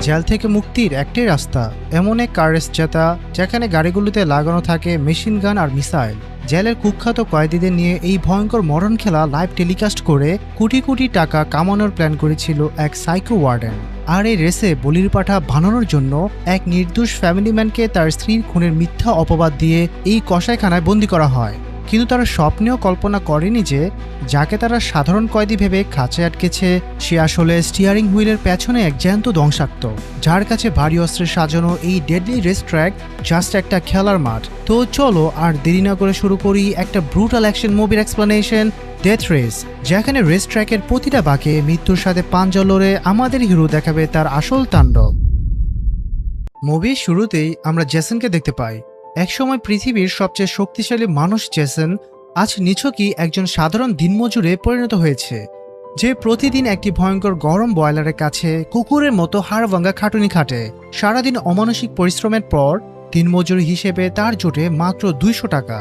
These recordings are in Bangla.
জেল থেকে মুক্তির একটাই রাস্তা, এমন এক কার রেস জেতা যেখানে গাড়িগুলোতে লাগানো থাকে মেশিন গান আর মিসাইল। জেলের কুখ্যাত কয়েদিদের নিয়ে এই ভয়ঙ্কর মরণ খেলা লাইভ টেলিকাস্ট করে কোটি কোটি টাকা কামানোর প্ল্যান করেছিল এক সাইকো ওয়ার্ডেন। আর এই রেসে বলির পাঠা বানানোর জন্য এক নির্দোষ ফ্যামিলি ম্যানকে তার স্ত্রীর খুনের মিথ্যা অপবাদ দিয়ে এই কসাইখানায় বন্দী করা হয়। কিন্তু তারা স্বপ্নেও কল্পনা করেনি যে যাকে তারা সাধারণ কয়েদি ভেবে খাঁচায় আটকেছে সে আসলে স্টিয়ারিং হুইলের পেছনে এক জ্যান্ত ধ্বংসাত্ম, যার কাছে ভারী অস্ত্রে সাজানো এই ডেডলি রেস ট্র্যাক জাস্ট একটা খেলার মাঠ। তো চলো আর দেরি না করে শুরু করি একটা ব্রুটাল অ্যাকশন মুভির এক্সপ্লেনেশন, ডেথ রেস, যেখানে রেস ট্র্যাকের প্রতিটা বাঁকে মৃত্যুর সাথে পাঞ্জা লড়ে আমাদের হিরো দেখাবে তার আসল তাণ্ডব। মুভির শুরুতেই আমরা জেসনকে দেখতে পাই। একসময় পৃথিবীর সবচেয়ে শক্তিশালী মানুষ জেসন আজ নিছকই একজন সাধারণ দিনমজুরে পরিণত হয়েছে, যে প্রতিদিন একটি ভয়ঙ্কর গরম বয়লারের কাছে কুকুরের মতো হাড়ভাঙ্গা খাটুনি খাটে। সারাদিন অমানসিক পরিশ্রমের পর দিনমজুর হিসেবে তার জোটে মাত্র 200 টাকা।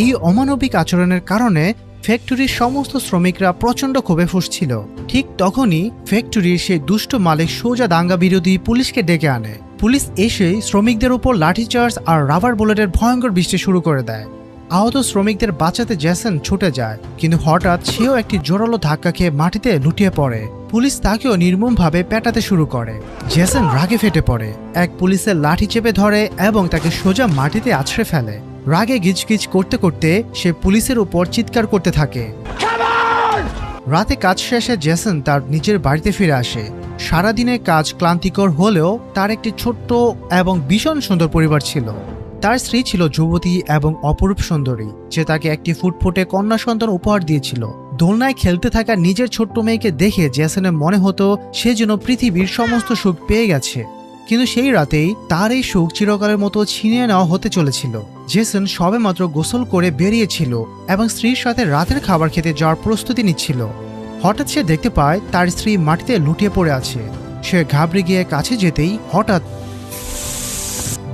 এই অমানবিক আচরণের কারণে ফ্যাক্টরির সমস্ত শ্রমিকরা প্রচণ্ড ক্ষোভে ফুঁসছিল। ঠিক তখনই ফ্যাক্টরির সেই দুষ্ট মালিক সোজা দাঙ্গা বিরোধী পুলিশকে ডেকে আনে। পুলিশ এসেই শ্রমিকদের উপর লাঠিচার্জ আর রাবার বুলেটের ভয়ঙ্কর বৃষ্টি শুরু করে দেয়। আহত শ্রমিকদের বাঁচাতে জেসন ছুটে যায়, কিন্তু হঠাৎ সেও একটি জোরালো ধাক্কা খেয়ে মাটিতে লুটিয়ে পড়ে। পুলিশ তাকেও নির্মমভাবে পেটাতে শুরু করে। জেসন রাগে ফেটে পড়ে, এক পুলিশের লাঠি চেপে ধরে এবং তাকে সোজা মাটিতে আছড়ে ফেলে। রাগে গিজগিজ করতে করতে সে পুলিশের উপর চিৎকার করতে থাকে। রাতে কাজ শেষে জেসন তার নিজের বাড়িতে ফিরে আসে। সারাদিনের কাজ ক্লান্তিকর হলেও তার একটি ছোট্ট এবং ভীষণ সুন্দর পরিবার ছিল। তার স্ত্রী ছিল যুবতী এবং অপরূপ সুন্দরী, যে তাকে একটি ফুটফুটে কন্যা সন্তান উপহার দিয়েছিল। দোলনায় খেলতে থাকা নিজের ছোট্ট মেয়েকে দেখে জেসনের মনে হতো সে যেন পৃথিবীর সমস্ত সুখ পেয়ে গেছে। কিন্তু সেই রাতেই তার এই সুখ চিরকালের মতো ছিনিয়ে নেওয়া হতে চলেছিল। জেসন সবেমাত্র গোসল করে বেরিয়েছিল এবং স্ত্রীর সাথে রাতের খাবার খেতে যাওয়ার প্রস্তুতি নিচ্ছিল। হঠাৎ সে দেখতে পায় তার স্ত্রী মাটিতে লুটিয়ে পড়ে আছে। সে ঘাবড়ে গিয়ে কাছে যেতেই হঠাৎ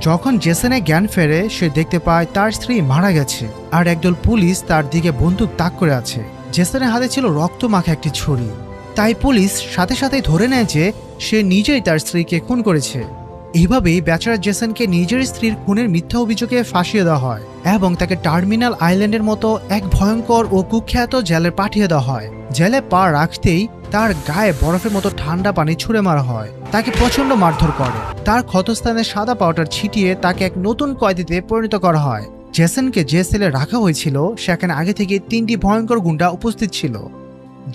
যখন জেসনের জ্ঞান ফেরে সে দেখতে পায় তার স্ত্রী মারা গেছে আর একদল পুলিশ তার দিকে বন্দুক তাক করে আছে। জেসনের হাতে ছিল রক্ত মাখা একটি ছুরি। তাই পুলিশ সাথে সাথেই ধরে নেয় যে সে নিজেই তার স্ত্রীকে খুন করেছে। এইভাবেই বেচারা জেসনকে নিজের স্ত্রীর খুনের মিথ্যা অভিযোগে ফাঁসিয়ে দেওয়া হয় এবং তাকে টার্মিনাল আইল্যান্ডের মতো এক ভয়ঙ্কর ও কুখ্যাত জেলে পাঠিয়ে দেওয়া হয়। জেলে পা রাখতেই তার গায়ে বরফের মতো ঠান্ডা পানি ছুঁড়ে মারা হয়। তাকে প্রচণ্ড মারধর করে। তার ক্ষতস্থানে সাদা পাউডার ছিটিয়ে তাকে এক নতুন কয়েদিতে পরিণত করা হয়। জেসনকে যে সেলে রাখা হয়েছিল সেখানে আগে থেকে 3টি ভয়ঙ্কর গুন্ডা উপস্থিত ছিল,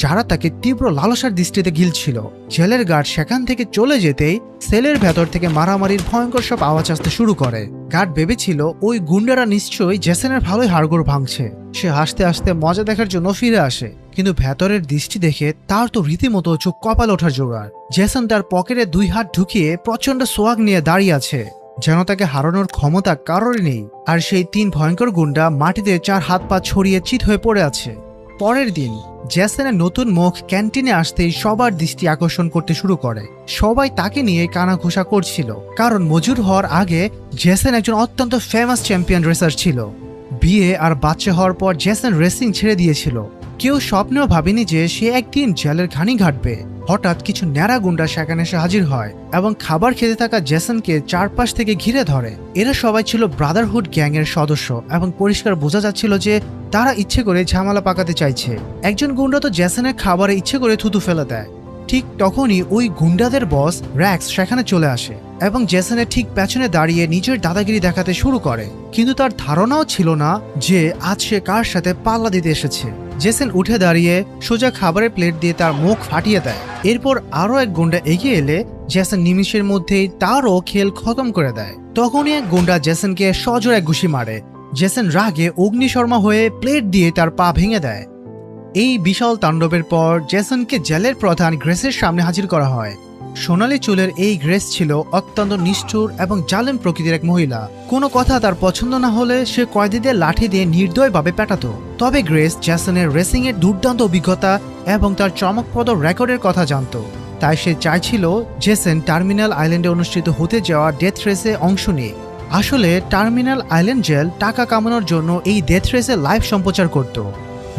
যারা তাকে তীব্র লালসার দৃষ্টিতে গিলছিল। জেলের গার্ড সেখান থেকে চলে যেতেই সেলের ভেতর থেকে মারামারির ভয়ঙ্কর সব আওয়াজ আসতে শুরু করে। গার্ড ভেবেছিল ওই গুন্ডারা নিশ্চয়ই জেসনের ভালোই হাড়গোড় ভাঙছে। সে হাসতে হাসতে মজা দেখার জন্য ফিরে আসে, কিন্তু ভেতরের দৃষ্টি দেখে তার তো রীতিমতো চোখ কপাল ওঠার জোগাড়। জেসন তার পকেটে 2 হাত ঢুকিয়ে প্রচন্ড সোয়াগ নিয়ে দাঁড়িয়ে আছে, যেন তাকে হারানোর ক্ষমতা কারোরই নেই। আর সেই 3 ভয়ঙ্কর গুন্ডা মাটিতে 4 হাত পা ছড়িয়ে চিত হয়ে পড়ে আছে। পরের দিন জেসনের নতুন মুখ ক্যান্টিনে আসতেই সবার দৃষ্টি আকর্ষণ করতে শুরু করে। সবাই তাকে নিয়ে কানাঘুষা করছিল, কারণ মজুর হওয়ার আগে জেসন একজন অত্যন্ত ফেমাস চ্যাম্পিয়ন রেসার ছিল। বিয়ে আর বাচ্চা হওয়ার পর জেসন রেসিং ছেড়ে দিয়েছিল। কেউ স্বপ্নেও ভাবেনি যে সে একদিন জেলের ঘানি ঘাটবে। হঠাৎ কিছু ন্যাড়া গুন্ডা সেখানে এসে হাজির হয় এবং খাবার খেতে থাকা জেসনকে চারপাশ থেকে ঘিরে ধরে। এরা সবাই ছিল ব্রাদারহুড গ্যাংয়ের সদস্য এবং পরিষ্কার বোঝা যাচ্ছিল যে তারা ইচ্ছে করে ঝামেলা পাকাতে চাইছে। একজন গুন্ডা তো জেসনের খাবারে ইচ্ছে করে থুতু ফেলে দেয়। ঠিক তখনই ওই গুন্ডাদের বস র্যাক্স সেখানে চলে আসে এবং জেসনের ঠিক পেছনে দাঁড়িয়ে নিজের দাদাগিরি দেখাতে শুরু করে। কিন্তু তার ধারণাও ছিল না যে আজ সে কার সাথে পাল্লা দিতে এসেছে। জেসন উঠে দাঁড়িয়ে সোজা খাবারের প্লেট দিয়ে তার মুখ ফাটিয়ে দেয়। এরপর আরও এক গুন্ডা এগিয়ে এলে জেসন নিমিষের মধ্যেই তারও খেল খতম করে দেয়। তখনই এক গুন্ডা জেসনকে সজোরে ঘুষি মারে। জেসন রাগে অগ্নিশর্মা হয়ে প্লেট দিয়ে তার পা ভেঙে দেয়। এই বিশাল তাণ্ডবের পর জেসনকে জেলের প্রধান গ্রেসের সামনে হাজির করা হয়। সোনালী চুলের এই গ্রেস ছিল অত্যন্ত নিষ্ঠুর এবং জালেম প্রকৃতির এক মহিলা। কোনো কথা তার পছন্দ না হলে সে কয়েদিদের লাঠি দিয়ে নির্দয়ভাবে পেটাতো। তবে গ্রেস জেসনের রেসিংয়ের দুর্দান্ত অভিজ্ঞতা এবং তার চমকপ্রদ রেকর্ডের কথা জানত। তাই সে চাইছিল জেসন টার্মিনাল আইল্যান্ডে অনুষ্ঠিত হতে যাওয়া ডেথ রেসে অংশ নিয়ে। আসলে টার্মিনাল আইল্যান্ড জেল টাকা কামানোর জন্য এই ডেথ রেসে লাইভ সম্প্রচার করত।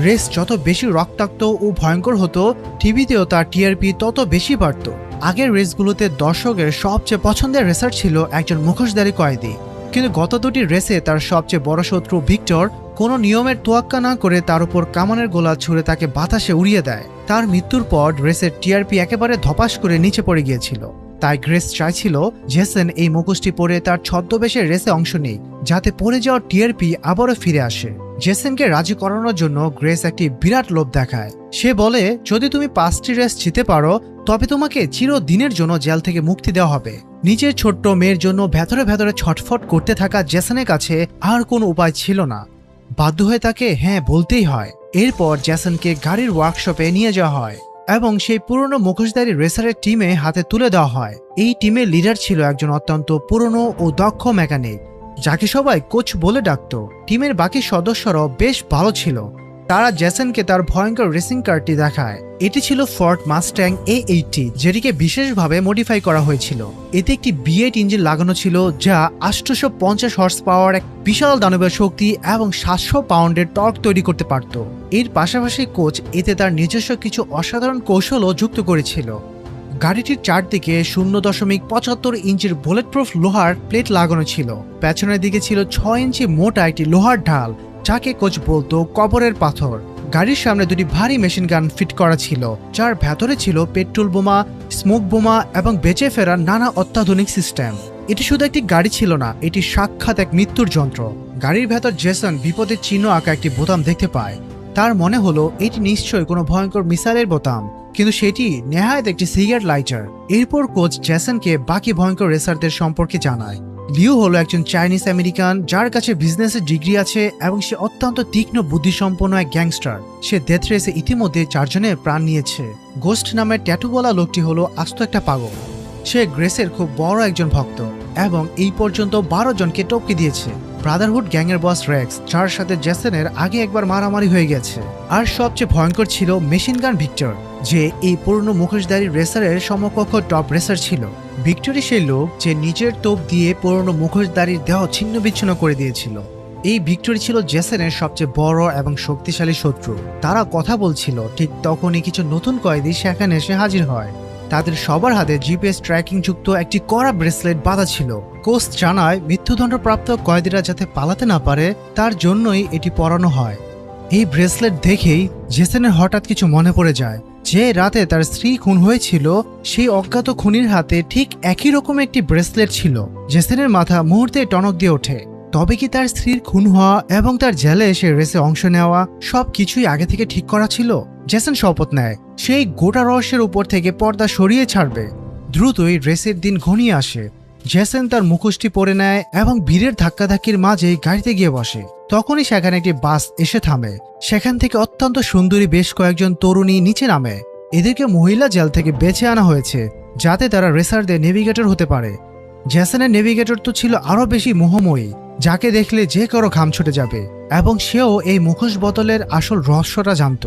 রেস যত বেশি রক্তাক্ত ও ভয়ঙ্কর হতো, টিভিতেও তার টিআরপি তত বেশি বাড়ত। আগের রেসগুলোতে দর্শকের সবচেয়ে পছন্দের রেসার ছিল একজন মুখোশধারী কয়েদি, কিন্তু গত দুটি রেসে তার সবচেয়ে বড় শত্রু ভিক্টর কোনো নিয়মের তোয়াক্কা না করে তার উপর কামানের গোলা ছুঁড়ে তাকে বাতাসে উড়িয়ে দেয়। তার মৃত্যুর পর রেসের টিআরপি একেবারে ধপাস করে নিচে পড়ে গিয়েছিল। তাই গ্রেস চাইছিল জেসন এই মুখোশটি পরে তার ছদ্মবেশে রেসে অংশ নেই, যাতে পড়ে যাওয়া টিআরপি আবারও ফিরে আসে। জেসনকে রাজি করানোর জন্য গ্রেস একটি বিরাট লোভ দেখায়। সে বলে, যদি তুমি 5টি রেস জিতে পারো তবে তোমাকে চিরদিনের জন্য জেল থেকে মুক্তি দেওয়া হবে। নিজের ছোট্ট মেয়ের জন্য ভেতরে ভেতরে ছটফট করতে থাকা জেসনের কাছে আর কোনো উপায় ছিল না। বাধ্য হয়ে তাকে হ্যাঁ বলতেই হয়। এরপর জেসনকে গাড়ির ওয়ার্কশপে নিয়ে যাওয়া হয় এবং সেই পুরনো মুখোশধারী রেসারের টিমে হাতে তুলে দেওয়া হয়। এই টিমের লিডার ছিল একজন অত্যন্ত পুরনো ও দক্ষ মেকানিক, যাকে সবাই কোচ বলে ডাকত। টিমের বাকি সদস্যরাও বেশ ভালো ছিল। তারা জেসনকে তার ভয়ঙ্কর রেসিং কারটি দেখায়। এটি ছিল ফোর্ড মাস্ট্যাং A80, যেটিকে বিশেষভাবে মডিফাই করা হয়েছিল। এতে একটি V8 ইঞ্জিন লাগানো ছিল, যা 850 হর্স পাওয়ার এক বিশাল দানবীয় শক্তি এবং 700 পাউন্ডের টর্ক তৈরি করতে পারত। এর পাশাপাশি কোচ এতে তার নিজস্ব কিছু অসাধারণ কৌশলও যুক্ত করেছিল। গাড়িটির চারদিকে 0.75 ইঞ্চির বুলেট প্রুফ লোহার প্লেট লাগানো ছিল। পেছনের দিকে ছিল 6 ইঞ্চি মোটা একটি লোহার ঢাল, যাকে কোচ বলতো কবরের পাথর। গাড়ির সামনে দুটি ভারী মেশিন গান ফিট করা ছিল, যার ভেতরে ছিল পেট্রোল বোমা, স্মোক বোমা এবং বেঁচে ফেরার নানা অত্যাধুনিক সিস্টেম। এটি শুধু একটি গাড়ি ছিল না, এটি সাক্ষাৎ এক মৃত্যুর যন্ত্র। গাড়ির ভেতর জেসন বিপদের চিহ্ন আঁকা একটি বোতাম দেখতে পায়। তার মনে হলো এটি নিশ্চয়ই কোনো ভয়ঙ্কর মিসাইলের বোতাম, কিন্তু সেটি নেহায়েত একটি সিগারেট লাইটার। এরপর কোচ জেসনকে বাকি ভয়ঙ্কর রেসারদের সম্পর্কে জানায়। লিউ হলো একজন চাইনিজ আমেরিকান, যার কাছে বিজনেসের ডিগ্রি আছে এবং সে অত্যন্ত তীক্ষ্ণ বুদ্ধিসম্পন্ন এক গ্যাংস্টার। সে ডেথ রেসে ইতিমধ্যে 4 জনের প্রাণ নিয়েছে। গোস্ট নামের ট্যাটুওয়ালা লোকটি হলো আস্ত একটা পাগল। সে গ্রেসের খুব বড় একজন ভক্ত এবং এই পর্যন্ত 12 জনকে টপকে দিয়েছে। ব্রাদারহুড গ্যাংয়ের বস রেক্স, যার সাথে জেসনের আগে একবার মারামারি হয়ে গেছে। আর সবচেয়ে ভয়ঙ্কর ছিল মেশিন গান ভিক্টর, যে এই পুরনো মুখোশধারী রেসারের সমকক্ষ টপ রেসার ছিল। ভিক্টরি সেই লোক যে নিজের তোপ দিয়ে পুরনো মুখোশধারীর দেহ ছিন্ন বিচ্ছিন্ন করে দিয়েছিল। এই ভিক্টরি ছিল জেসনের সবচেয়ে বড় এবং শক্তিশালী শত্রু। তারা কথা বলছিল, ঠিক তখনই কিছু নতুন কয়েদি সেখানে এসে হাজির হয়। তাদের সবার হাতে জিপিএস ট্র্যাকিং যুক্ত একটি কড়া ব্রেসলেট বাঁধা ছিল। কোচ জানায় মৃত্যুদণ্ডপ্রাপ্ত কয়েদিরা যাতে পালাতে না পারে তার জন্যই এটি পরানো হয়। এই ব্রেসলেট দেখেই জেসনের হঠাৎ কিছু মনে পড়ে যায়। যে রাতে তার স্ত্রী খুন হয়েছিল, সেই অজ্ঞাত খুনির হাতে ঠিক একই রকম একটি ব্রেসলেট ছিল। জেসনের মাথা মুহূর্তে টনক দিয়ে ওঠে। তবে কি তার স্ত্রীর খুন হওয়া এবং তার জেলে এসে রেসে অংশ নেওয়া সবকিছুই আগে থেকে ঠিক করা ছিল? জেসন শপথ নেয় সেই গোটা রহস্যের উপর থেকে পর্দা সরিয়ে ছাড়বে। দ্রুতই রেসের দিন ঘনিয়ে আসে। জেসন তার মুখোশটি পরে নেয় এবং ভিড়ের ধাক্কাধাক্কির মাঝে গাড়িতে গিয়ে বসে। তখনই সেখানে একটি বাস এসে থামে। সেখান থেকে অত্যন্ত সুন্দরী বেশ কয়েকজন তরুণী নিচে নামে। এদেরকে মহিলা জেল থেকে বেছে আনা হয়েছে, যাতে তারা রেসারদের নেভিগেটর হতে পারে। জেসনের নেভিগেটর তো ছিল আরো বেশি মোহময়ী, যাকে দেখলে যে কারো ঘাম ছুটে যাবে, এবং সেও এই মুখোশ বদলের আসল রহস্যটা জানত।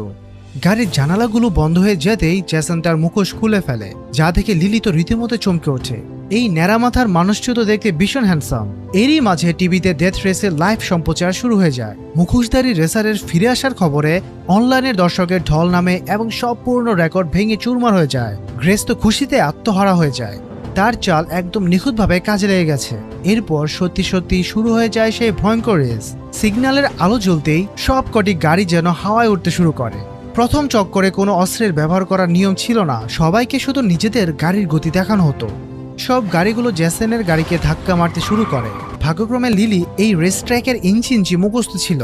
গাড়ির জানালাগুলো বন্ধ হয়ে যেতেই জেসন তার মুখোশ খুলে ফেলে, যা দেখে লিলি তো রীতিমতো চমকে ওঠে। এই ন্যাড়ামাথার মানুষটি তো দেখতে ভীষণ হ্যান্ডসাম। এরই মাঝে টিভিতে ডেথ রেসের লাইভ সম্প্রচার শুরু হয়ে যায়। মুখোশধারী রেসারের ফিরে আসার খবরে অনলাইনের দর্শকের ঢল নামে এবং সব পুরনো রেকর্ড ভেঙে চুরমার হয়ে যায়। গ্রেস তো খুশিতে আত্মহারা হয়ে যায়। তার চাল একদম নিখুঁতভাবে কাজে লেগে গেছে। এরপর সত্যি সত্যি শুরু হয়ে যায় সেই ভয়ঙ্কর রেস। সিগন্যালের আলো জ্বলতেই সব কটি গাড়ি যেন হাওয়ায় উঠতে শুরু করে। প্রথম চক্করে কোনো অস্ত্রের ব্যবহার করার নিয়ম ছিল না, সবাইকে শুধু নিজেদের গাড়ির গতি দেখানো হতো। সব গাড়িগুলো জেসনের গাড়িকে ধাক্কা মারতে শুরু করে। ভাগ্যক্রমে লিলি এই রেস ট্র্যাকের ইঞ্চি ইঞ্চি মুখস্থ ছিল।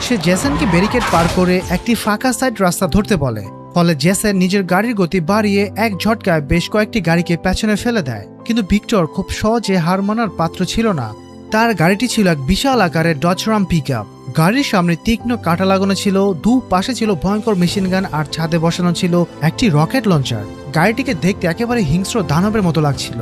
সে জেসনকে ব্যারিকেড পার করে একটি ফাঁকা সাইড রাস্তা ধরতে বলে। ফলে জেসন নিজের গাড়ির গতি বাড়িয়ে এক ঝটকায় বেশ কয়েকটি গাড়িকে পেছনে ফেলে দেয়। কিন্তু ভিক্টর খুব সহজে হার মানার পাত্র ছিল না। তার গাড়িটি ছিল এক বিশাল আকারের ডজ রাম পিকআপ। গাড়ির সামনে তীক্ষ্ণ কাঁটা লাগানো ছিল, দু পাশে ছিল ভয়ঙ্কর মেশিন গান, আর ছাদে বসানো ছিল একটি রকেট লঞ্চার। গাড়িটিকে দেখতে একেবারে হিংস্র দানবের মতো লাগছিল।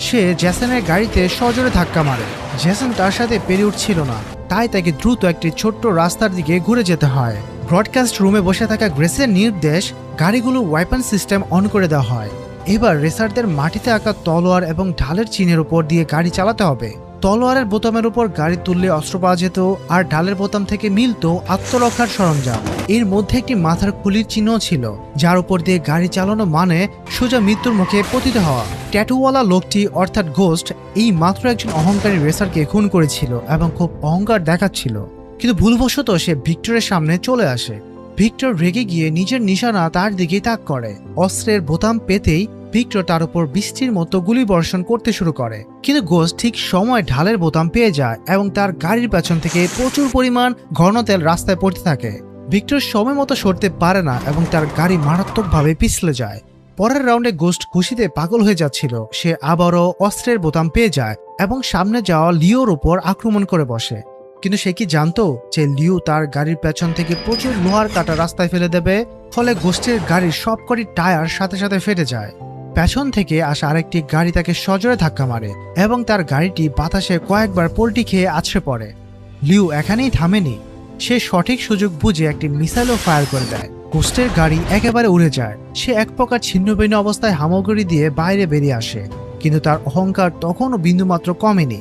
সে জেসনের গাড়িতে সজোরে ধাক্কা মারে। জেসন তার সাথে পেরে উঠছিল না, তাই তাকে দ্রুত একটি ছোট্ট রাস্তার দিকে ঘুরে যেতে হয়। ব্রডকাস্ট রুমে বসে থাকা গ্রেসের নির্দেশ গাড়িগুলোর ওয়েপন সিস্টেম অন করে দেওয়া হয়। এবার রেসারদের মাটিতে আঁকা তলোয়ার এবং ঢালের চিহ্নের উপর দিয়ে গাড়ি চালাতে হবে। তলোয়ারের বোতামের উপর গাড়ি তুললে অস্ত্র পাওয়া যেত, আর ঢালের বোতাম থেকে মিলত আত্মরক্ষার সরঞ্জাম। এর মধ্যে একটি মাথার খুলির চিহ্ন ছিল, যার উপর দিয়ে গাড়ি চালানো মানে সোজা মৃত্যুর মুখে পতিত হওয়া। ট্যাটুওয়ালা লোকটি অর্থাৎ গোস্ট এই মাত্র একজন অহংকারী রেসারকে খুন করেছিল এবং খুব অহংকার দেখাচ্ছিল, কিন্তু ভুলবশত সে ভিক্টরের সামনে চলে আসে। ভিক্টর রেগে গিয়ে নিজের নিশানা তার দিকেই তাক করে। অস্ত্রের বোতাম পেতেই ভিক্টর তার উপর বৃষ্টির মতো গুলি বর্ষণ করতে শুরু করে, কিন্তু গোস্ট ঠিক সময় ঢালের বোতাম পেয়ে যায় এবং তার গাড়ির পেছন থেকে প্রচুর পরিমাণ ঘন তেল রাস্তায় পড়তে থাকে। ভিক্টর সময় মতো সরতে পারে না এবং তার গাড়ি মারাত্মকভাবে পিছলে যায়। পরের রাউন্ডে গোস্ট খুশিতে পাগল হয়ে যাচ্ছিল। সে আবারও অস্ত্রের বোতাম পেয়ে যায় এবং সামনে যাওয়া লিওর উপর আক্রমণ করে বসে, কিন্তু সে কি জানতো যে লিও তার গাড়ির পেছন থেকে প্রচুর লোহার কাটা রাস্তায় ফেলে দেবে, ফলে গোস্টের গাড়ির সবকটি টায়ার সাথে সাথে ফেটে যায়। পেছন থেকে আসা আরেকটি গাড়ি তাকে সজোরে ধাক্কা মারে এবং তার গাড়িটি বাতাসে কয়েকবার পল্টি খেয়ে আছড়ে পড়ে। লিও এখানেই থামেনি, সে সঠিক সুযোগ বুঝে একটি মিসাইলও ফায়ার করে দেয়। গোস্টের গাড়ি একেবারে উড়ে যায়। সে এক প্রকার ছিন্নভিন্ন অবস্থায় হামাগুড়ি দিয়ে বাইরে বেরিয়ে আসে, কিন্তু তার অহংকার তখনও বিন্দুমাত্র কমেনি।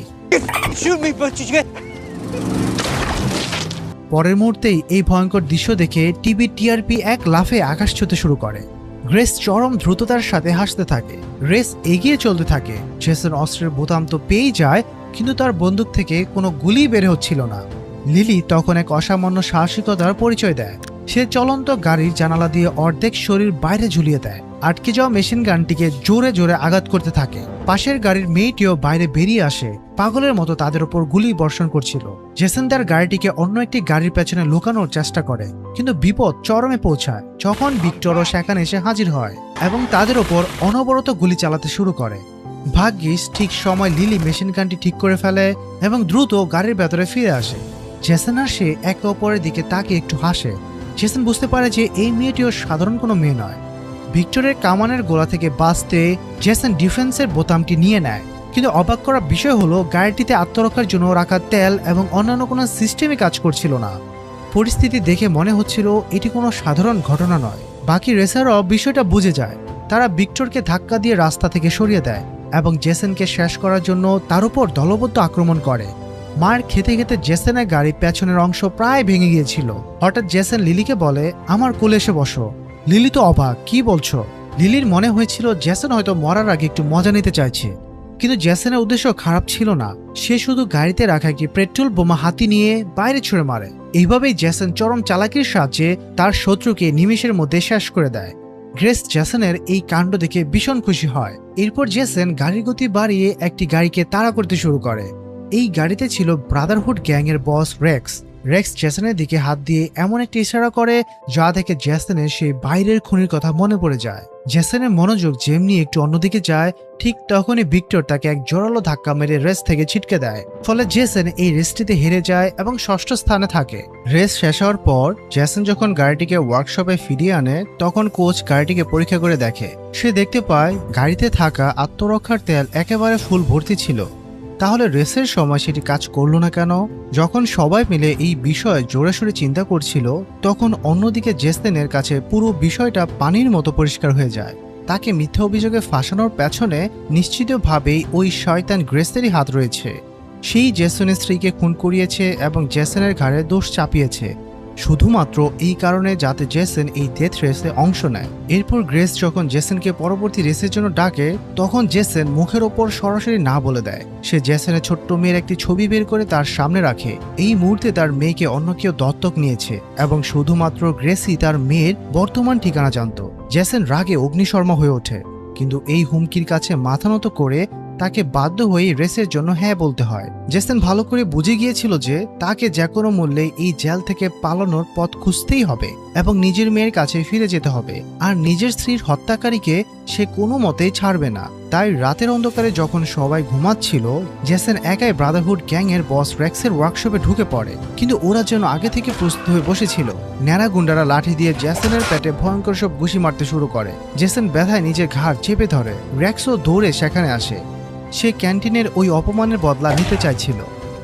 পরের মুহূর্তেই এই ভয়ঙ্কর দৃশ্য দেখে টিভি টিআরপি এক লাফে আকাশ ছুঁতে শুরু করে। গ্রেস চরম দ্রুততার সাথে হাসতে থাকে। রেস এগিয়ে চলতে থাকে। জেসন অস্ত্রের বোতাম তো পেয়েই যায়, কিন্তু তার বন্দুক থেকে কোনো গুলি বের হচ্ছিল না। লিলি তখন এক অসামান্য সাহসিকতার পরিচয় দেয়। সে চলন্ত গাড়ির জানালা দিয়ে অর্ধেক শরীর বাইরে ঝুলিয়ে দেয়। আটকে যাওয়া মেশিন গানটিকে জোরে জোরে আঘাত করতে থাকে। পাশের গাড়ির মেয়েটিও বাইরে বেরিয়ে আসে, পাগলের মতো তাদের উপর গুলি বর্ষণ করছিল। জেসন তার গাড়িটিকে অন্য একটি গাড়ির পেছনে লুকানোর চেষ্টা করে, কিন্তু বিপদ চরমে পৌঁছায় যখন ভিক্টরও সেখানে এসে হাজির হয় এবং তাদের ওপর অনবরত গুলি চালাতে শুরু করে। ভাগ্যিস ঠিক সময় লিলি মেশিন গানটি ঠিক করে ফেলে এবং দ্রুত গাড়ির ভেতরে ফিরে আসে। জেসন আর সে একে অপরের দিকে তাকিয়ে একটু হাসে। জেসন বুঝতে পারে যে এই মেয়েটিও সাধারণ কোনো মেয়ে নয়। ভিক্টরের কামানের গোলা থেকে বাঁচতে জেসন ডিফেন্সের বোতামটি নিয়ে নেয়, কিন্তু অবাক করার বিষয় হলো গাড়িটিতে আত্মরক্ষার জন্য রাখা তেল এবং অন্যান্য কোনো সিস্টেমে কাজ করছিল না। পরিস্থিতি দেখে মনে হচ্ছিল এটি কোনো সাধারণ ঘটনা নয়। বাকি রেসারও বিষয়টা বুঝে যায়। তারা ভিক্টরকে ধাক্কা দিয়ে রাস্তা থেকে সরিয়ে দেয় এবং জেসনকে শেষ করার জন্য তার উপর দলবদ্ধ আক্রমণ করে। মার খেতে খেতে জেসনের গাড়ি পেছনের অংশ প্রায় ভেঙে গিয়েছিল। হঠাৎ জেসন লিলিকে বলে, আমার কোলে এসে বসো। লিলি তো অবাক, কি বলছো? লিলির মনে হয়েছিল জেসন হয়তো মরার আগে একটু মজা নিতে চাইছে, কিন্তু জেসনের উদ্দেশ্য খারাপ ছিল না। সে শুধু গাড়িতে রাখা একটি পেট্রোল বোমা হাতি নিয়ে বাইরে ছুঁড়ে মারে। এইভাবেই জেসন চরম চালাকির সাহায্যে তার শত্রুকে নিমেষের মধ্যে শেষ করে দেয়। গ্রেস জেসনের এই কাণ্ড দেখে ভীষণ খুশি হয়। এরপর জেসন গাড়ির গতি বাড়িয়ে একটি গাড়িকে তাড়া করতে শুরু করে। এই গাড়িতে ছিল ব্রাদারহুড গ্যাং এর বস রেক্স। রেক্স জেসনের দিকে হাত দিয়ে এমন একটা ইশারা করে যা দেখে জেসনের সেই বাইরের খুনির কথা মনে পড়ে যায়। জেসনের মনোযোগ যেমনি একটু অন্যদিকে যায়, ঠিক তখনই ভিক্টর তাকে এক জোরালো ধাক্কা মেরে রেস থেকে ছিটকে দেয়। ফলে জেসন এই রেসটিতে হেরে যায় এবং ষষ্ঠ স্থানে থাকে। রেস শেষ হওয়ার পর জেসন যখন গাড়িটিকে ওয়ার্কশপে ফিরিয়ে আনে, তখন কোচ গাড়িটিকে পরীক্ষা করে দেখে। সে দেখতে পায় গাড়িতে থাকা আত্মরক্ষার তেল একেবারে ফুল ভর্তি ছিল। তাহলে রেসের সময় সেটি কাজ করলো না কেন? যখন সবাই মিলে এই বিষয়ে জোরেশোরে চিন্তা করছিল, তখন অন্যদিকে জেসনের কাছে পুরো বিষয়টা পানির মতো পরিষ্কার হয়ে যায়। তাকে মিথ্যা অভিযোগে ফাঁসানোর পেছনে নিশ্চিতভাবেই ওই শয়তান গ্রেসেরই হাত রয়েছে। সেই জেসনের স্ত্রীকে খুন করিয়েছে এবং জেসনের ঘাড়ে দোষ চাপিয়েছে, শুধুমাত্র এই কারণে যাতে জেসন এই ডেথ রেসে অংশ নেয়। এরপর গ্রেস যখন জেসনকে পরবর্তী রেসের জন্য ডাকে, তখন জেসন মুখের ওপর সরাসরি না বলে দেয়। সে জেসনের ছোট্ট মেয়ের একটি ছবি বের করে তার সামনে রাখে। এই মুহূর্তে তার মেয়েকে অন্য কেউ দত্তক নিয়েছে এবং শুধুমাত্র গ্রেসই তার মেয়ের বর্তমান ঠিকানা জানত। জেসন রাগে অগ্নিশর্মা হয়ে ওঠে, কিন্তু এই হুমকির কাছে মাথা নত করে তাকে বাধ্য হয়ে রেসের জন্য হ্যাঁ বলতে হয়। জেসন ভালো করে বুঝে গিয়েছিল যে তাকে যে কোনো মূল্যে এই জেল থেকে পালানোর পথ খুঁজতেই হবে এবং নিজের মেয়ের কাছে ফিরে যেতে হবে, আর নিজের স্ত্রীর হত্যাকারীকে সে কোনো মতেই ছাড়বে না। তাই রাতের অন্ধকারে যখন সবাই ঘুমাচ্ছিল, জেসন একাই ব্রাদারহুড গ্যাং এর বস রেক্সের ওয়ার্কশপে ঢুকে পড়ে। কিন্তু ওরা যেন আগে থেকে প্রস্তুত হয়ে বসেছিল। ন্যাড়া গুন্ডারা লাঠি দিয়ে জেসনের পেটে ভয়ঙ্কর সব ঘুষি মারতে শুরু করে। জেসন ব্যথায় নিজের ঘাড় চেপে ধরে। রেক্সও দৌড়ে সেখানে আসে। সে ক্যান্টিনের ওই অপমানের বদলা নিতে চাইছিল।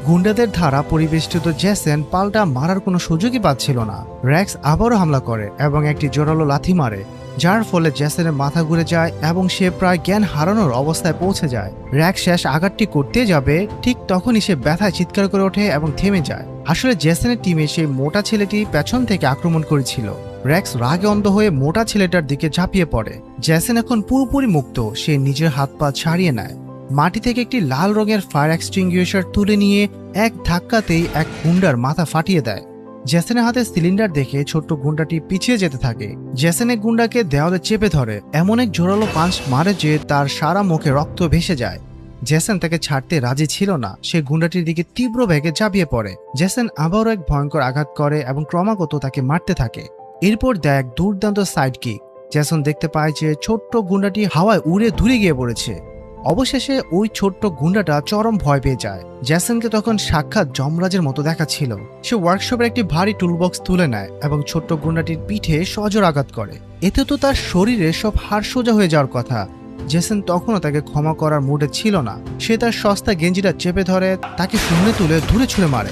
গুন্ডাদের দ্বারা পরিবেষ্টিত জেসন পাল্টা মারার কোনো সুযোগই পাচ্ছিল না। রেক্স আবারও হামলা করে এবং একটি জোরালো লাথি মারে। যার ফলে জেসনের মাথা ঘুরে যায় এবং সে প্রায় জ্ঞান হারানোর অবস্থায় পৌঁছে যায়। র্যাক্স শেষ আঘাতটি করতে যাবে, ঠিক তখনই সে ব্যথায় চিৎকার করে ওঠে এবং থেমে যায়। আসলে জেসনের টিমে সেই মোটা ছেলেটি পেছন থেকে আক্রমণ করেছিল। র্যাক্স রাগে অন্ধ হয়ে মোটা ছেলেটার দিকে ঝাঁপিয়ে পড়ে। জেসন এখন পুরোপুরি মুক্ত, সে নিজের হাত পা ছাড়িয়ে নেয়। মাটি থেকে একটি লাল রঙের ফায়ার এক্সটিংগুইশার তুলে নিয়ে এক ধাক্কাতেই এক গুন্ডার মাথা ফাটিয়ে দেয়। জেসনের হাতে সিলিন্ডার দেখে ছোট্ট গুন্ডাটি পিছিয়ে যেতে থাকে। জেসন এক গুন্ডাকে দেওয়ালে চেপে ধরে, এমন এক জোরালো পাঞ্চ মারে যে তার সারা মুখে রক্ত ভেসে যায়। জেসন তাকে ছাড়তে রাজি ছিল না, সে গুন্ডাটির দিকে তীব্র বেগে ঝাঁপিয়ে পড়ে। জেসন আবারও এক ভয়ঙ্কর আঘাত করে এবং ক্রমাগত তাকে মারতে থাকে। এরপর দেয় এক দুর্দান্ত সাইড কিক। জেসন দেখতে পায় যে ছোট্ট গুন্ডাটি হাওয়ায় উড়ে দূরে গিয়ে পড়েছে। অবশেষে ওই ছোট্ট গুন্ডাটা চরম ভয় পেয়ে যায়। জেসনকে তখন সাক্ষাৎ যমরাজের মতো দেখাচ্ছিল। সে ওয়ার্কশপের একটি ভারী টুলবক্স তুলে নেয় এবং ছোট্ট গুন্ডাটির পিঠে সজোর আঘাত করে। এতে তো তার শরীরে সব হাড় সোজা হয়ে যাওয়ার কথা। জেসন তখনও তাকে ক্ষমা করার মুডে ছিল না। সে তার সস্তা গেঞ্জিটা চেপে ধরে তাকে শূন্যে তুলে দূরে ছুঁড়ে মারে,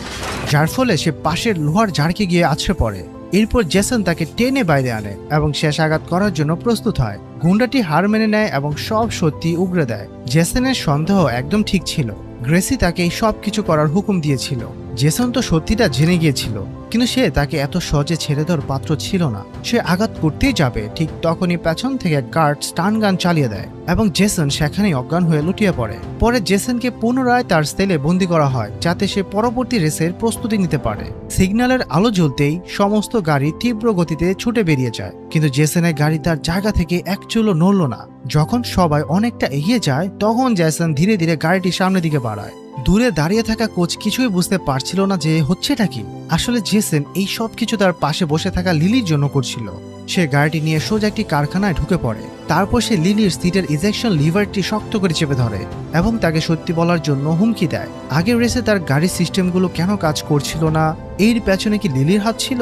যার ফলে সে পাশের লোহার ঝাড়কে গিয়ে আছড়ে পড়ে। এরপর জেসন তাকে টেনে বাইরে আনে এবং শেষ আঘাত করার জন্য প্রস্তুত হয়। গুন্ডাটি হার মেনে নেয় এবং সব সত্যি উগরে দেয়। জেসনের সন্দেহ একদম ঠিক ছিল, গ্রেসি তাকে এই সব কিছু করার হুকুম দিয়েছিল। জেসন তো সত্যিটা জেনে গিয়েছিল, কিন্তু সে তাকে এত সহজে ছেড়ে দেওয়ার পাত্র ছিল না। সে আঘাত করতেই যাবে, ঠিক তখনই পেছন থেকে গার্ড স্টান গান চালিয়ে দেয় এবং জেসন সেখানেই অজ্ঞান হয়ে লুটিয়ে পড়ে। পরে জেসনকে পুনরায় তার সেলে বন্দী করা হয় যাতে সে পরবর্তী রেসের প্রস্তুতি নিতে পারে। সিগন্যালের আলো জ্বলতেই সমস্ত গাড়ি তীব্র গতিতে ছুটে বেরিয়ে যায়, কিন্তু জেসনের গাড়ি তার জায়গা থেকে এক চুলও নড়ল না। যখন সবাই অনেকটা এগিয়ে যায় তখন জেসন ধীরে ধীরে গাড়িটি সামনের দিকে বাড়ায়। দূরে দাঁড়িয়ে থাকা কোচ কিছুই বুঝতে পারছিল না যে হচ্ছেটা কি। আসলে জেসন এই সব কিছু তার পাশে বসে থাকা লিলির জন্য করছিল। সে গাড়িটি নিয়ে সোজা একটি কারখানায় ঢুকে পড়ে। তারপর সে লিলির সিটের ইজেকশন লিভারটি শক্ত করে চেপে ধরে এবং তাকে সত্যি বলার জন্য হুমকি দেয়। আগের রেসে তার গাড়ির সিস্টেমগুলো কেন কাজ করছিল না, এর পেছনে কি লিলির হাত ছিল?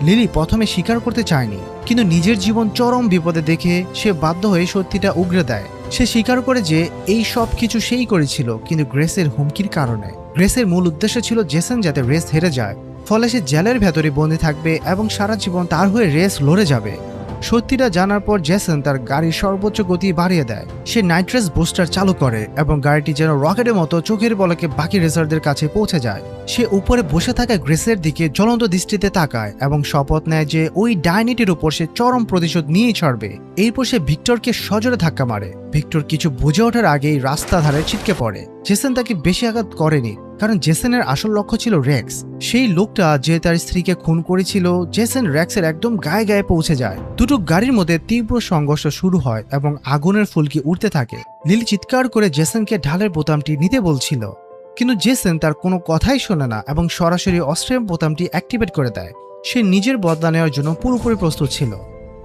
লিলি প্রথমে স্বীকার করতে চায়নি, কিন্তু নিজের জীবন চরম বিপদে দেখে সে বাধ্য হয়ে সত্যিটা উগরে দেয়। সে স্বীকার করে যে এই সব কিছু সেই করেছিল, কিন্তু গ্রেসের হুমকির কারণে। গ্রেসের মূল উদ্দেশ্য ছিল জেসন যাতে রেস হেরে যায়, ফলে সে জেলের ভেতরে বন্দী থাকবে এবং সারা জীবন তার হয়ে রেস লড়ে যাবে। সত্যিটা জানার পর জেসন তার গাড়ির সর্বোচ্চ গতি বাড়িয়ে দেয়। সে নাইট্রাস বুস্টার চালু করে এবং গাড়িটি যেন রকেটের মতো চোখের পলকে বাকি রেসারদের কাছে পৌঁছে যায়। সে উপরে বসে থাকা গ্রেসের দিকে জ্বলন্ত দৃষ্টিতে তাকায় এবং শপথ নেয় যে ওই ডাইনিটির উপর সে চরম প্রতিশোধ নিয়েই ছাড়বে। এরপর সে ভিক্টরকে সজোরে ধাক্কা মারে। ভিক্টর কিছু বুঝে ওঠার আগেই রাস্তা ধারে ছিটকে পড়ে। জেসন তাকে বেশি আঘাত করেনি, কারণ জেসনের আসল লক্ষ্য ছিল র্যাক্স, সেই লোকটা যে তার স্ত্রীকে খুন করেছিল। জেসন র্যাক্সের একদম গায়ে গায়ে পৌঁছে যায়। দুটো গাড়ির মধ্যে তীব্র সংঘর্ষ শুরু হয় এবং আগুনের ফুলকি উঠতে থাকে। লিলি চিৎকার করে জেসনকে ঢালের বোতামটি নিতে বলছিল, কিন্তু জেসন তার কোনো কথাই শোনে না এবং সরাসরি অস্ত্রের বোতামটি অ্যাক্টিভেট করে দেয়। সে নিজের বদলা নেওয়ার জন্য পুরোপুরি প্রস্তুত ছিল।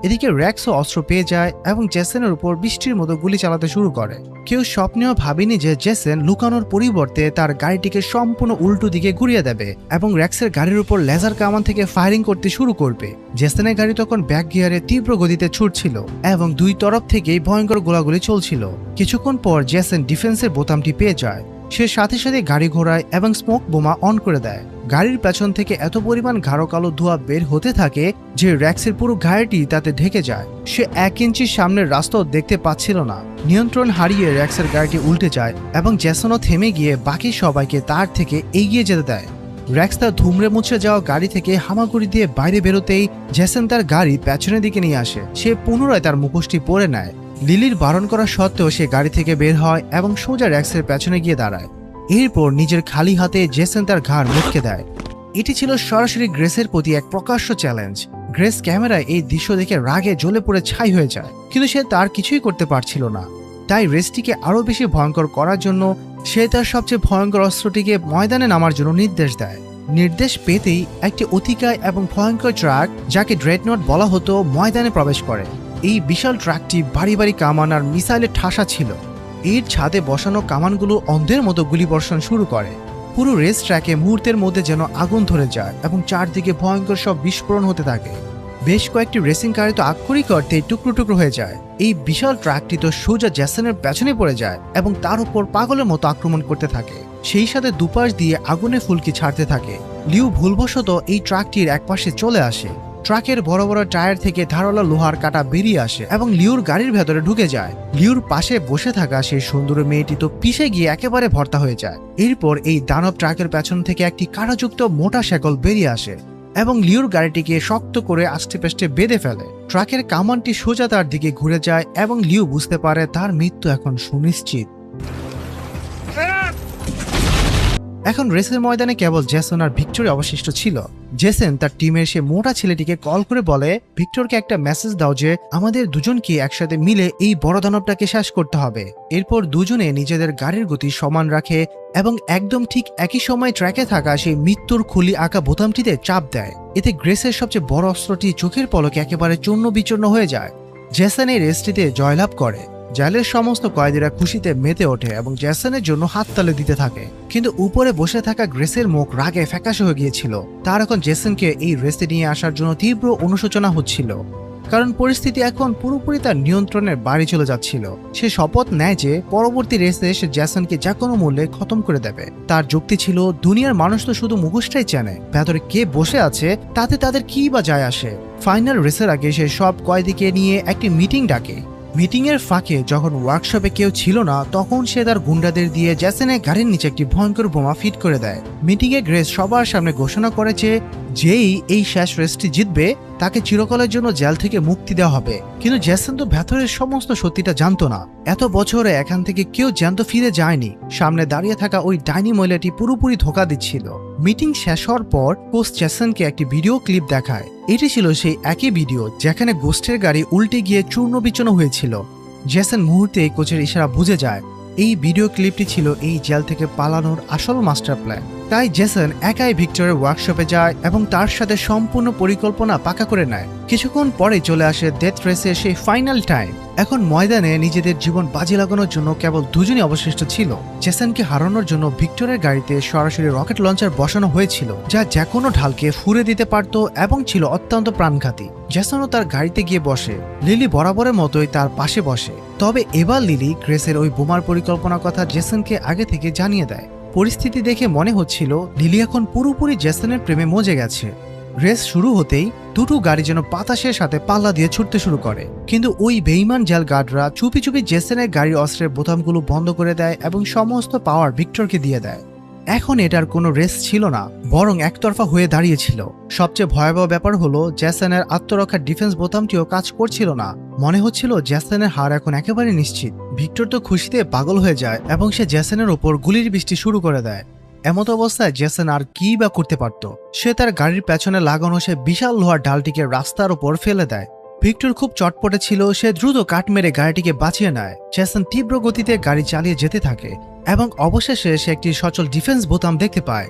এদিকে র্যাক্সও অস্ত্র পেয়ে যায় এবং জেসনের উপর বৃষ্টির মতো গুলি চালাতে শুরু করে। কেউ স্বপ্নেও ভাবেনি যে জেসন লুকানোর পরিবর্তে তার গাড়িটিকে সম্পূর্ণ উল্টো দিকে ঘুরিয়ে দেবে এবং র্যাক্সের গাড়ির উপর লেজার কামান থেকে ফায়ারিং করতে শুরু করবে। জেসনের গাড়ি তখন ব্যাক গিয়ারে তীব্র গতিতে ছুটছিল এবং দুই তরফ থেকেই ভয়ঙ্কর গোলাগুলি চলছিল। কিছুক্ষণ পর জেসন ডিফেন্সের বোতামটি পেয়ে যায়। সে সাথে সাথে গাড়ি ঘোরায় এবং স্মোক বোমা অন করে দেয়। গাড়ির পেছন থেকে এত পরিমাণ গাঢ় কালো ধোঁয়া বের হতে থাকে যে র্যাক্সের পুরো গাড়িটি তাতে ঢেকে যায়। সে 1 ইঞ্চি সামনের রাস্তাও দেখতে পাচ্ছিল না। নিয়ন্ত্রণ হারিয়ে র্যাক্সের গাড়িটি উল্টে যায় এবং জেসনও থেমে গিয়ে বাকি সবাইকে তার থেকে এগিয়ে যেতে দেয়। র্যাক্স তার ধুমড়ে মুছড়ে যাওয়া গাড়ি থেকে হামাগুড়ি দিয়ে বাইরে বেরোতেই জেসন তার গাড়ি পেছনের দিকে নিয়ে আসে। সে পুনরায় তার মুখোশটি পরে নেয়। লিলির বারণ করা সত্ত্বেও সে গাড়ি থেকে বের হয় এবং সোজা র্যাক্সের পেছনে গিয়ে দাঁড়ায়। এরপর নিজের খালি হাতে জেসন তার ঘাড় মুটকে দেয়। এটি ছিল সরাসরি গ্রেসের প্রতি এক প্রকাশ্য চ্যালেঞ্জ। গ্রেস ক্যামেরায় এই দৃশ্য দেখে রাগে জ্বলে পড়ে ছাই হয়ে যায়, কিন্তু সে তার কিছুই করতে পারছিল না। তাই রেসটিকে আরো বেশি ভয়ঙ্কর করার জন্য সে তার সবচেয়ে ভয়ঙ্কর অস্ত্রটিকে ময়দানে নামার জন্য নির্দেশ দেয়। নির্দেশ পেতেই একটি অতিকায় এবং ভয়ঙ্কর ট্রাক, যাকে ড্রেডনট বলা হতো, ময়দানে প্রবেশ করে। এই বিশাল ট্রাকটি বাড়ি বাড়ি কামান আর মিসাইলে ঠাসা ছিল। এর ছাদে বসানো কামানগুলো অন্ধের মতো গুলিবর্ষণ শুরু করে। পুরো রেস ট্র্যাকে মুহূর্তের মধ্যে যেন আগুন ধরে যায় এবং চারদিকে ভয়ঙ্কর সব বিস্ফোরণ হতে থাকে। বেশ কয়েকটি রেসিং গাড়ি তো আক্ষরিক অর্থে টুকরো টুকরো হয়ে যায়। এই বিশাল ট্রাকটি তো সোজা জেসনের পেছনে পড়ে যায় এবং তার উপর পাগলের মতো আক্রমণ করতে থাকে। সেই সাথে দুপাশ দিয়ে আগুনে ফুলকি ছাড়তে থাকে। লিউ ভুলবশত এই ট্রাকটির একপাশে চলে আসে ট্রাকের বড় বড় টায়ার থেকে ধারালো লোহার কাটা বেরিয়ে আসে এবং লিওর গাড়ির ভেতরে ঢুকে যায়। লিওর পাশে বসে থাকা সেই সুন্দর মেয়েটি তো পিষে গিয়ে একেবারে ভর্তা হয়ে যায়। এরপর এই দানব ট্রাকের পেছন থেকে একটি কাঁটাযুক্ত মোটা শেকল বেরিয়ে আসে এবং লিওর গাড়িটিকে শক্ত করে আষ্টেপৃষ্ঠে বেঁধে ফেলে। ট্রাকের কামানটি সোজা তার দিকে ঘুরে যায় এবং লিও বুঝতে পারে তার মৃত্যু এখন সুনিশ্চিত। এখন রেসের ময়দানে কেবল জেসন আর ভিক্টরি অবশিষ্ট ছিল। জেসন তার টিমের সে মোটা ছেলেটিকে কল করে বলে, ভিক্টরকে একটা মেসেজ দাও যে আমাদের দুজনকে একসাথে মিলে এই বড় দানবটাকে শেষ করতে হবে। এরপর দুজনে নিজেদের গাড়ির গতি সমান রাখে এবং একদম ঠিক একই সময় ট্র্যাকে থাকা সেই মৃত্যুর খুলি আঁকা বোতামটিতে চাপ দেয়। এতে গ্রেসের সবচেয়ে বড় অস্ত্রটি চোখের পলকে একেবারে চূর্ণ বিচূর্ণ হয়ে যায়। জেসন এই রেসটিতে জয়লাভ করে। জেলের সমস্ত কয়েদিরা খুশিতে মেতে ওঠে এবং জেসনের জন্য হাততালি দিতে থাকে। কিন্তু উপরে বসে থাকা গ্রেসের মুখ রাগে ফ্যাকাশে হয়ে গিয়েছিল। তার এখন জেসনকে এই রেসে নিয়ে আসার জন্য তীব্র অনুশোচনা হচ্ছিল, কারণ পরিস্থিতি এখন পুরোপুরি তার নিয়ন্ত্রণের বাইরে চলে যাচ্ছিল। সে শপথ নেয় যে পরবর্তী রেসে সে জেসনকে যে কোনো মূল্যে খতম করে দেবে। তার যুক্তি ছিল, দুনিয়ার মানুষ তো শুধু মুখোশটাই চেনে, ভেতরে কে বসে আছে তাতে তাদের কি বা যায় আসে। ফাইনাল রেসের আগে সে সব কয়েদিকে নিয়ে একটি মিটিং ডাকে। মিটিং এর ফাঁকে যখন ওয়ার্কশপে কেউ ছিল না, তখন সে তার গুন্ডাদের দিয়ে জেসনের গাড়ির নিচে একটি ভয়ঙ্কর বোমা ফিট করে দেয়। মিটিংয়ে গ্রেস সবার সামনে ঘোষণা করেছে যেই এই শেষ রেসটি জিতবে তাকে চিরকালের জন্য জেল থেকে মুক্তি দেওয়া হবে। কিন্তু জেসন তো ভেতরের সমস্ত সত্যিটা জানতো না। এত বছরে এখান থেকে কেউ জ্যান্ত ফিরে যায়নি। সামনে দাঁড়িয়ে থাকা ওই ডাইনি মহিলাটি পুরোপুরি ধোঁকা দিচ্ছিল। মিটিং শেষ হওয়ার পর কোচ জেসনকে একটি ভিডিও ক্লিপ দেখায়। এটি ছিল সেই একই ভিডিও যেখানে গোস্টের গাড়ি উল্টে গিয়ে চূর্ণ বিচূর্ণ হয়েছিল। জেসন মুহূর্তে কোচের ইশারা বুঝে যায়। এই ভিডিও ক্লিপটি ছিল এই জেল থেকে পালানোর আসল মাস্টার প্ল্যান। তাই জেসন একাই ভিক্টরের ওয়ার্কশপে যায় এবং তার সাথে সম্পূর্ণ পরিকল্পনা পাকা করে নেয়। কিছুক্ষণ পরে চলে আসে ডেথ রেসের সেই ফাইনাল টাইম। এখন ময়দানে নিজেদের জীবন বাজি লাগানোর জন্য কেবল দুজনই অবশিষ্ট ছিল। জেসনকে হারানোর জন্য ভিক্টরের গাড়িতে সরাসরি রকেট লঞ্চার বসানো হয়েছিল, যা যে কোনো ঢালকে ফুঁড়ে দিতে পারত এবং ছিল অত্যন্ত প্রাণঘাতী। জেসনও তার গাড়িতে গিয়ে বসে। লিলি বরাবরের মতোই তার পাশে বসে। তবে এবার লিলি গ্রেসের ওই বোমার পরিকল্পনার কথা জেসনকে আগে থেকে জানিয়ে দেয়। পরিস্থিতি দেখে মনে হচ্ছিল লিলি এখন পুরোপুরি জেসনের প্রেমে মজে গেছে। রেস শুরু হতেই দুটো গাড়ি যেন বাতাসের সাথে পাল্লা দিয়ে ছুটতে শুরু করে, কিন্তু ওই বেইমান জেল গার্ডরা চুপি চুপি জেসনের গাড়ির অস্ত্রের বোতামগুলো বন্ধ করে দেয় এবং সমস্ত পাওয়ার ভিক্টরকে দিয়ে দেয়। এখন এটার কোনো রেস ছিল না, বরং একতরফা হয়ে দাঁড়িয়েছিল। সবচেয়ে ভয়াবহ ব্যাপার হলো জেসনের আত্মরক্ষার ডিফেন্স বোতামটিও কাজ করছিল না। মনে হচ্ছিল জেসনের হার এখন একেবারে নিশ্চিত। ভিক্টর তো খুশিতে পাগল হয়ে যায় এবং সে জেসনের ওপর গুলির বৃষ্টি শুরু করে দেয়। এমত অবস্থায় জেসন আর কি বা করতে পারত। সে তার গাড়ির পেছনে লাগানো সে বিশাল লোহার ডালটিকে রাস্তার ওপর ফেলে দেয়। ভিক্টর খুব চটপটে ছিল, সে দ্রুত কাট মেরে গাড়িটিকে বাঁচিয়ে নেয়। জেসন তীব্র গতিতে গাড়ি চালিয়ে যেতে থাকে এবং অবশেষে সে একটি সচল ডিফেন্স বোতাম দেখতে পায়।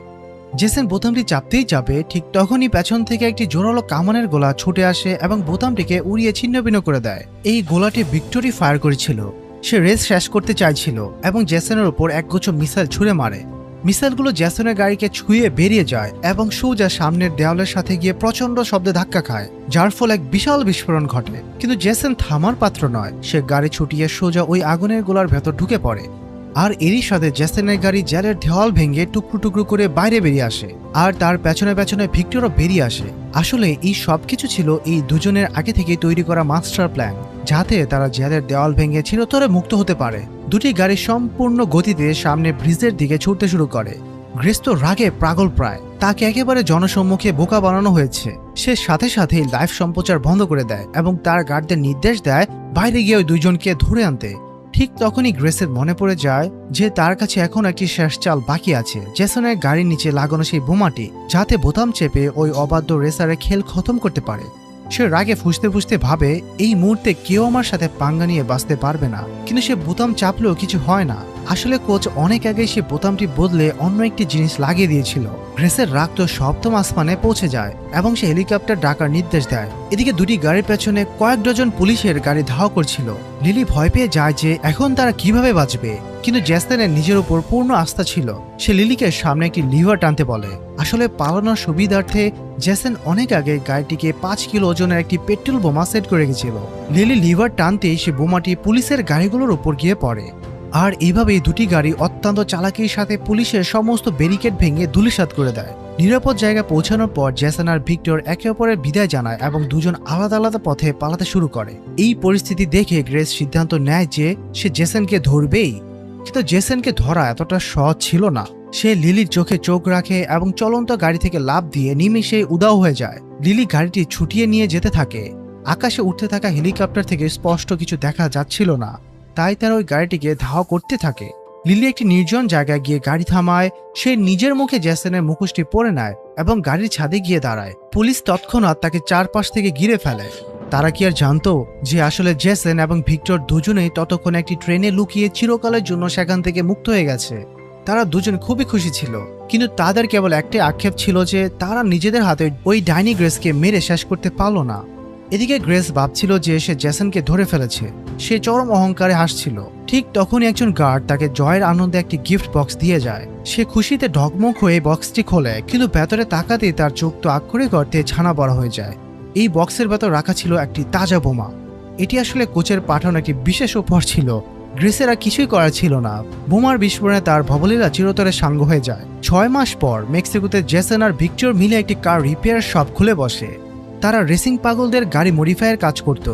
জেসন বোতামটি চাপতেই যাবে, ঠিক তখনই পেছন থেকে একটি জোরালো কামানের গোলা ছুটে আসে এবং বোতামটিকে উড়িয়ে ছিন্নভিন্ন করে দেয়। এই গোলাটি ভিক্টরি ফায়ার করেছিল। সে রেস শেষ করতে চাইছিল এবং জেসনের উপর একগুচ্ছ মিসাইল ছুঁড়ে মারে। মিসাইলগুলো জেসনের গাড়িকে ছুঁয়ে বেরিয়ে যায় এবং সোজা সামনের দেওয়ালের সাথে গিয়ে প্রচন্ড শব্দে ধাক্কা খায়, যার ফলে এক বিশাল বিস্ফোরণ ঘটে। কিন্তু জেসন থামার পাত্র নয়। সে গাড়ি ছুটিয়ে সোজা ওই আগুনের গোলার ভেতর ঢুকে পড়ে। আর এরই সাথে জেসনের গাড়ি জেলের দেওয়াল ভেঙে টুকরো টুকরো করে বাইরে বেরিয়ে আসে, আর তার পেছনে পেছনে ভিক্টরও বেরিয়ে আসে। আসলে এই সবকিছু ছিল এই দুজনের আগে থেকে তৈরি করা মাস্টার প্ল্যান, যাতে তারা জেলের দেওয়াল ভেঙে চিরতরে মুক্ত হতে পারে। দুটি গাড়ি সম্পূর্ণ গতিতে সামনে ব্রিজের দিকে ছুটতে শুরু করে। গ্রেস তো রাগে পাগল প্রায়। তাকে একেবারে জনসম্মুখে বোকা বানানো হয়েছে। সে সাথে সাথেই লাইভ সম্প্রচার বন্ধ করে দেয় এবং তার গার্ডদের নির্দেশ দেয় বাইরে গিয়ে ওই দুইজনকে ধরে আনতে। ঠিক তখনই গ্রেসের মনে পড়ে যায় যে তার কাছে এখন একটি শেষ চাল বাকি আছে, জেসনের গাড়ির নিচে লাগানো সেই বোমাটি, যাতে বোতাম চেপে ওই অবাধ্য রেসারের খেল খতম করতে পারে। সে রাগে ফুঁসতে ফুঁসতে ভাবে এই মুহূর্তে কেউ আমার সাথে পাঙ্গা নিয়ে বাঁচতে পারবে না। কিন্তু সে বোতাম চাপলেও কিছু হয় না। আসলে কোচ অনেক আগেই সে বোতামটি বদলে অন্য একটি জিনিস লাগিয়ে দিয়েছিল। গ্রেসের রাগ তো সপ্তম আসমানে পৌঁছে যায় এবং সে হেলিকপ্টার ডাকার নির্দেশ দেয়। এদিকে দুটি গাড়ির পেছনে কয়েক ডজন পুলিশের গাড়ি ধাওয়া করছিল। লিলি ভয় পেয়ে যায় যে এখন তারা কিভাবে বাঁচবে, কিন্তু জেসনের নিজের উপর পূর্ণ আস্থা ছিল। সে লিলিকে সামনে একটি লিভার টানতে বলে। আসলে পালানোর সুবিধার্থে জেসন অনেক আগে গাড়িটিকে 5 কিলো ওজনের একটি পেট্রোল বোমা সেট করে গেছিল। লিলি লিভার টানতেই সে বোমাটি পুলিশের গাড়িগুলোর উপর গিয়ে পড়ে। আর এইভাবেই দুটি গাড়ি অত্যন্ত চালাকির সাথে পুলিশের সমস্ত ব্যারিকেড ভেঙে ধূলিসাৎ করে দেয়। নিরাপদ জায়গায় পৌঁছানোর পর জেসন আর ভিক্টর একে অপরের বিদায় জানায় এবং দুজন আলাদা আলাদা পথে পালাতে শুরু করে। এই পরিস্থিতি দেখে গ্রেস সিদ্ধান্ত নেয় যে সে জেসনকে ধরবেই, কিন্তু জেসনকে ধরা এতটা সহজ ছিল না। সে লিলির চোখে চোখ রাখে এবং চলন্ত গাড়ি থেকে লাফ দিয়ে নিমেষে উধাও হয়ে যায়। লিলি গাড়িটি ছুটিয়ে নিয়ে যেতে থাকে। আকাশে উঠতে থাকা হেলিকপ্টার থেকে স্পষ্ট কিছু দেখা যাচ্ছিল না, তাই তার ওই গাড়িটিকে ধাওয়া করতে থাকে। লিলি একটি নির্জন জায়গায় গিয়ে গাড়ি থামায়। সে নিজের মুখে জেসনের মুখোশটি পরে নেয় এবং গাড়ির ছাদে গিয়ে দাঁড়ায়। পুলিশ তৎক্ষণাৎ তাকে চারপাশ থেকে ঘিরে ফেলে। তারা কি আর জানতো যে আসলে জেসন এবং ভিক্টর দুজনেই ততক্ষণ একটি ট্রেনে লুকিয়ে চিরকালের জন্য সেখান থেকে মুক্ত হয়ে গেছে। তারা দুজন খুবই খুশি ছিল, কিন্তু তাদের কেবল একটাই আক্ষেপ ছিল যে তারা নিজেদের হাতে ওই ডাইনি গ্রেসকে মেরে শেষ করতে পারল না। এদিকে গ্রেস ভাবছিল যে সে জেসনকে ধরে ফেলেছে। সে চরম অহংকারে হাসছিল। ঠিক তখনই একজন গার্ড তাকে জয়ের আনন্দে একটি গিফট বক্স দিয়ে যায়। সে খুশিতে ঢকমক হয়ে বক্সটি খোলে, কিন্তু ভেতরে তাকাতেই তার চোখ তো আক্ষরিক অর্থে ছানা বড়া হয়ে যায়। এই বক্সের ভেতর রাখা ছিল একটি তাজা বোমা। এটি আসলে কোচের পাঠানো একটি বিশেষ উপহার ছিল। গ্রেসের আর কিছুই করার ছিল না। বোমার বিস্ফোরণে তার ভবলীলা চিরতরে সাঙ্গ হয়ে যায়। 6 মাস পর মেক্সিকোতে জেসন আর ভিক্টর মিলে একটি কার রিপেয়ার শপ খুলে বসে। তারা রেসিং পাগলদের গাড়ি মডিফাইয়ের কাজ করত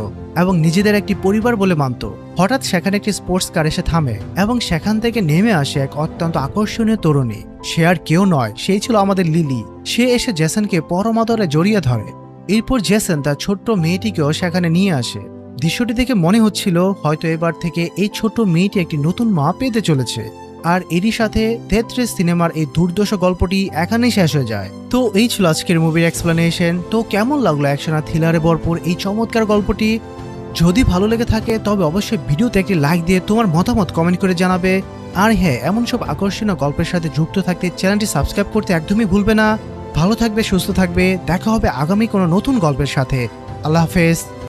এবং নিজেদের একটি পরিবার বলে মানত। হঠাৎ সেখানে একটি স্পোর্টস কার এসে থামে এবং সেখান থেকে নেমে আসে এক অত্যন্ত আকর্ষণীয় তরুণী। সে আর কেউ নয়, সেই ছিল আমাদের লিলি। সে এসে জেসনকে পরমাদরে জড়িয়ে ধরে। এরপর জেসন তার ছোট্ট মেয়েটিকেও সেখানে নিয়ে আসে। দৃশ্যটি দেখে মনে হচ্ছিল হয়তো এবার থেকে এই ছোট্ট মেয়েটি একটি নতুন মা পেতে চলেছে। আর এরই সাথে তেত্রিশ সিনেমার এই দুর্দশ গল্পটি এখানেই শেষ হয়ে যায়। তো এই ছিল আজকের মুভির এক্সপ্লেনেশন। তো কেমন লাগলো অ্যাকশন আর থ্রিলারে ভরপুর এই চমৎকার গল্পটি? যদি ভালো লেগে থাকে তবে অবশ্যই ভিডিওতে একটি লাইক দিয়ে তোমার মতামত কমেন্ট করে জানাবে। আর হ্যাঁ, এমন সব আকর্ষণীয় গল্পের সাথে যুক্ত থাকতে চ্যানেলটি সাবস্ক্রাইব করতে একদমই ভুলবে না। ভালো থাকবে, সুস্থ থাকবে। দেখা হবে আগামী কোনো নতুন গল্পের সাথে। আল্লাহ হাফেজ।